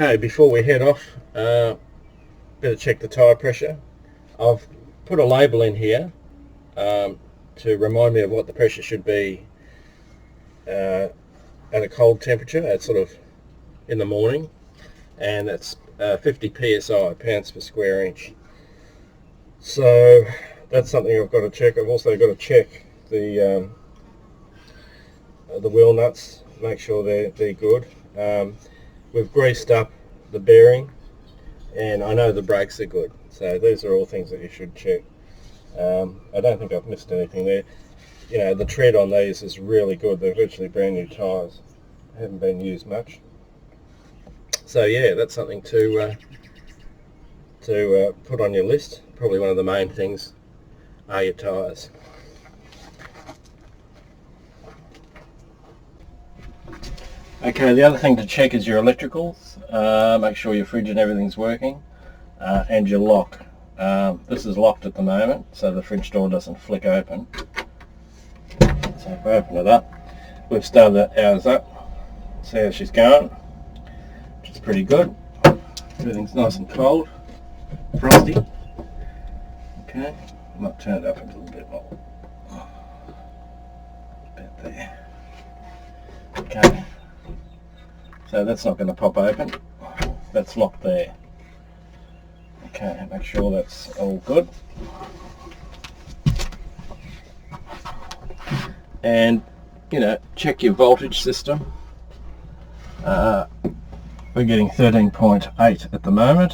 Okay, before we head off, better check the tyre pressure. I've put a label in here to remind me of what the pressure should be at a cold temperature, at sort of in the morning, and that's 50 psi, pounds per square inch. So that's something I've got to check. I've also got to check the wheel nuts, make sure they're good. We've greased up the bearing, and I know the brakes are good. So these are all things that you should check. I don't think I've missed anything there. You know, the tread on these is really good. They're virtually brand new tyres. Haven't been used much. So yeah, that's something to put on your list. Probably one of the main things are your tyres. Okay, the other thing to check is your electricals. Make sure your fridge and everything's working, and your lock. This is locked at the moment, so the fridge door doesn't flick open. So if we open it up, we've started ours up. See how she's going, which is pretty good. Everything's nice and cold, frosty. Okay, I might turn it up a little bit more. About there. Okay. So that's not going to pop open. That's locked there. Okay, make sure that's all good. And, you know, check your voltage system. We're getting 13.8 at the moment,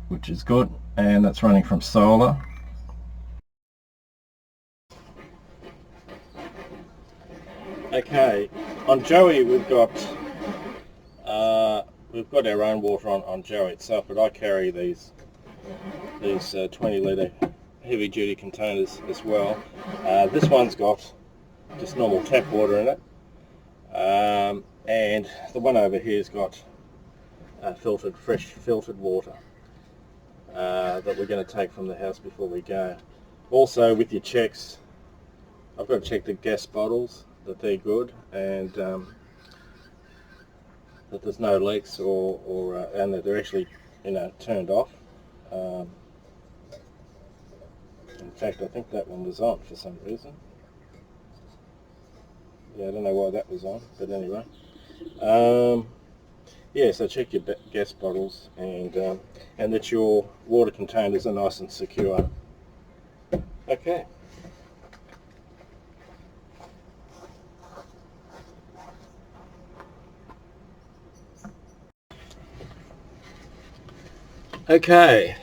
which is good, and that's running from solar. Okay, on Joey we've got our own water on Joey itself, but I carry these 20 litre heavy duty containers as well. This one's got just normal tap water in it, and the one over here's got fresh filtered water that we're going to take from the house before we go. Also, with your checks, I've got to check the gas bottles, that they're good, and that there's no leaks and that they're actually, you know, turned off. In fact, I think that one was on for some reason. Yeah, I don't know why that was on, but anyway. Yeah, so check your gas bottles, and that your water containers are nice and secure. Okay. Okay,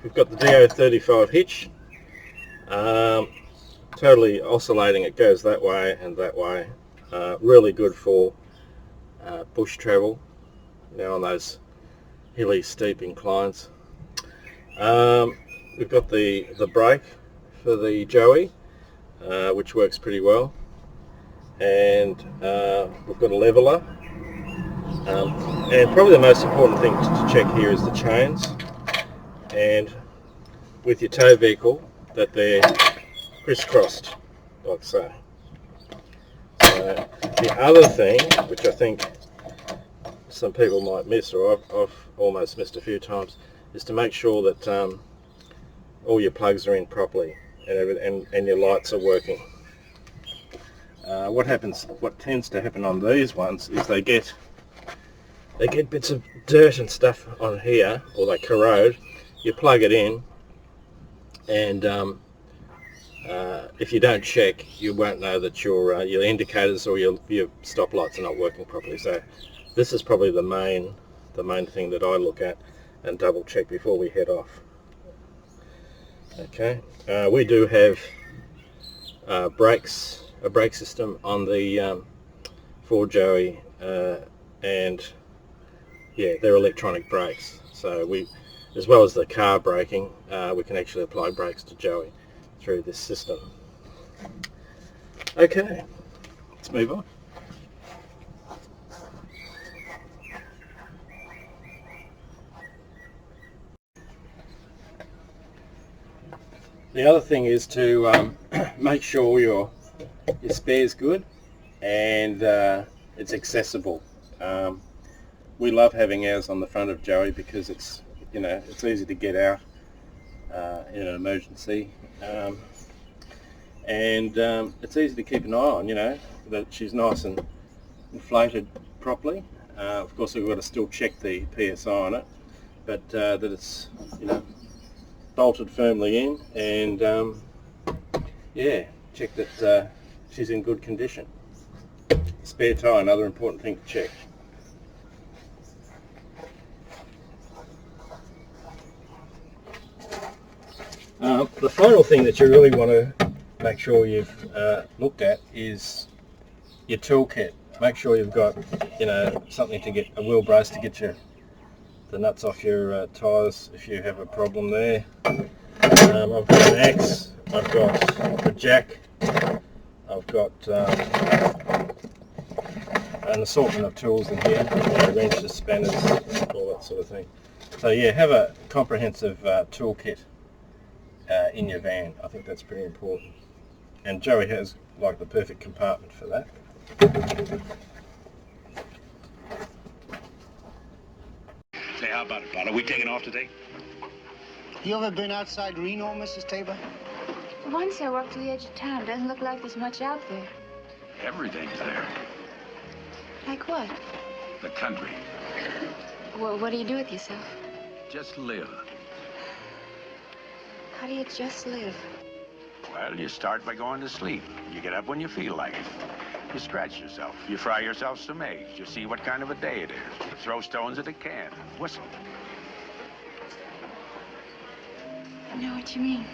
we've got the DO35 hitch, totally oscillating. It goes that way and that way. Really good for bush travel, you know, on those hilly, steep inclines. We've got the brake for the Joey, which works pretty well, and we've got a leveler. And probably the most important thing to check here is the chains, and with your tow vehicle, that they're crisscrossed like so. The other thing, which I think some people might miss, or I've almost missed a few times, is to make sure that all your plugs are in properly and your lights are working. What tends to happen on these ones is they get bits of dirt and stuff on here, or they corrode. You plug it in, and if you don't check, you won't know that your indicators or your stop lights are not working properly. So this is probably the main thing that I look at and double check before we head off. Okay, we do have a brake system on the Ford Joey, and yeah, they're electronic brakes. So we, as well as the car braking, we can actually apply brakes to Joey through this system. Okay, let's move on. The other thing is to make sure your spare's good and it's accessible. We love having ours on the front of Joey because it's, you know, it's easy to get out in an emergency, and it's easy to keep an eye on, you know, that she's nice and inflated properly. Of course, we've got to still check the PSI on it, but that it's, you know, bolted firmly in, and yeah, check that she's in good condition. Spare tyre, another important thing to check. The final thing that you really want to make sure you've looked at is your toolkit. Make sure you've got, you know, something to get, a wheel brace to get the nuts off your tyres if you have a problem there. I've got an axe, I've got a jack, I've got an assortment of tools in here, you know, wrenches, spanners, all that sort of thing. So yeah, have a comprehensive toolkit in your van. I think that's pretty important. And Joey has like the perfect compartment for that. Say, how about it, Bud? Are we taking off today? You ever been outside Reno, Mrs. Tabor? Once I walked to the edge of town. Doesn't look like there's much out there. Everything's there. Like what? The country. Well, what do you do with yourself? Just live. How do you just live? Well, you start by going to sleep. You get up when you feel like it. You scratch yourself. You fry yourself some eggs. You see what kind of a day it is. You throw stones at a can. Whistle. I know what you mean.